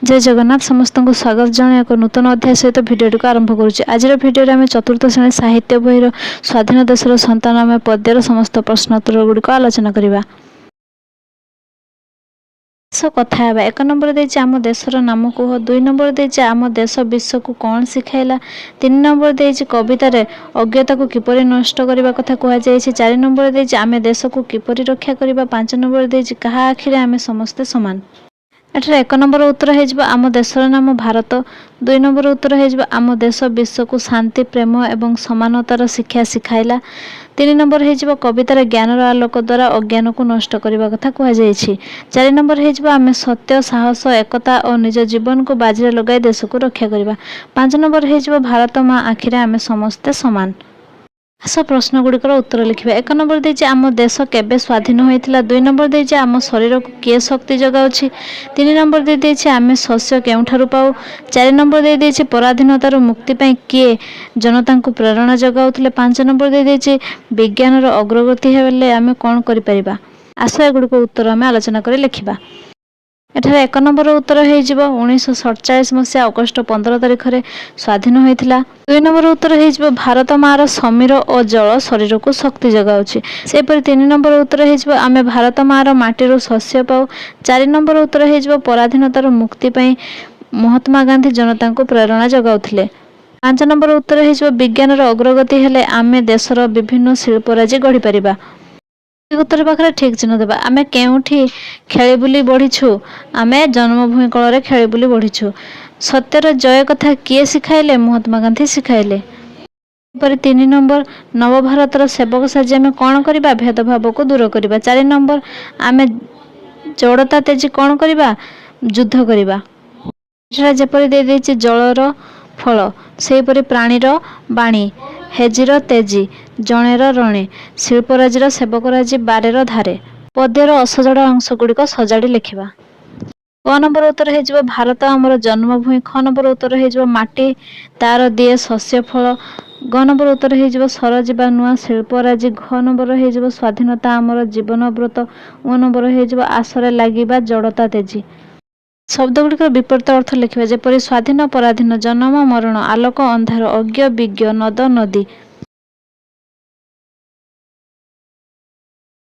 जय जगन्नाथ समस्त को स्वागत जन एक नूतन अध्याय सहित भिडियो को आरंभ करुच्चे। आज भिडियो आम चतुर्थ श्रेणी साहित्य बही स्वाधीन देशर सन्तान आम पद्यर समस्त प्रश्नोत्तर गुड़िक आलोचना करवा। कथा एक नंबर देछि आम देशर नाम कह, 2 नंबर देछि आम देश विश्व को कौन शिखाइला, 3 नंबर देछि कवितार अज्ञता को किपरि नष्ट करने कथा कहुई, 4 नंबर देछि आम देश को किपरि रक्षा करवा, 5 नंबर देछि कहा आखिरे आम समस्ते समान। एठार 1 नंबर उत्तर हो आम देशर नाम भारत, 2 नंबर उत्तर हो आम देश विश्व को शांति प्रेम एवं समानतार शिक्षा शिखाइला, 3 नंबर हो कवितार ज्ञानर आलोक द्वारा अज्ञान को नष्ट करने कथा कहुई, 4 नंबर हो आम सत्य साहस एकता और निज जीवन को बाजी लगाई देश को रक्षा करवा, 5 नंबर हो भारत माँ आखिरे आम समस्ते समान। आस प्रश्न गुड़िकर उत्तर लिखा। 1 नंबर देछि आम देश केबे स्वाधीन होइथिला, 2 नंबर देछि आम शरीर को किए शक्ति जगाउछि, 3 नंबर देछि आम शस्य केउठारु पाउ, 4 नंबर देछि पराधीनतार मुक्ति पाई किए जनता को प्रेरणा जगाउथिले, 5 नंबर देछि विज्ञानर अग्रगति हेले आम कौन करि परिबा। आस एगुड़िक उत्तर आम आलोचना कर लिखा। एठार 1 नंबर उत्तर हो 1947 मसीहा अगस्ट 15 तारिख में स्वाधीन होइथिला, 2 नंबर उत्तर हो भारत मार समीर और जल शरीर को शक्ति जगाउछि, सेपरि 3 नंबर उत्तर हो आम भारत मार माटीर शस्य पाऊ, 4 नंबर उत्तर हो पराधीनतार मुक्ति पाई महात्मा गांधी जनता को प्रेरणा जगाउथिले, 5 नंबर उत्तर हो विज्ञानर अग्रगति हेले आम देशर विभिन्न शिल्पराजी गढ़ी परिबा। उत्तर पाखे ठीक चिन्ह देवा। आम केउठी खेली बुली बढ़ीछु, आम जन्मभूमि कल खेली बुली बढ़ीछु, सत्यर जय कथा किए शिखाइले, महात्मा गांधी शिखाइले। 3 नंबर नवभारतर सेवक साजी आम कौन करवा, भेदभाव को दूर करवा, 4 नंबर आम जड़ता तेजी कौन करवा, युद्ध करवा। जेपरी दे देछि जलर फल सेपरी प्राणीर बाणी, हेजिर तेजी जणेर रणे, शिल्पराजीर सेवकराजी बारेर धारे। पद्यर असजड़ा अंश गुड़िक सजाड़ी लिखा। क नंबर उत्तर हो भारत आमर जन्मभूमि, ख नंबर उत्तर हो माटी तार दिए शस्य फल, ग नंबर उत्तर हो सर जीवा नुआ शिल्पराजी, घ नंबर हो स्वाधीनता आमर जीवन व्रत, ओ नंबर हो आसरे लगिबा जड़ता तेजी। शब्द गुड़िक विपरीत अर्थ लिखा, जेपरी स्वाधीन पराधीन, जन्म मरण, आलोक अंधार, अज्ञ विज्ञ, नद नदी।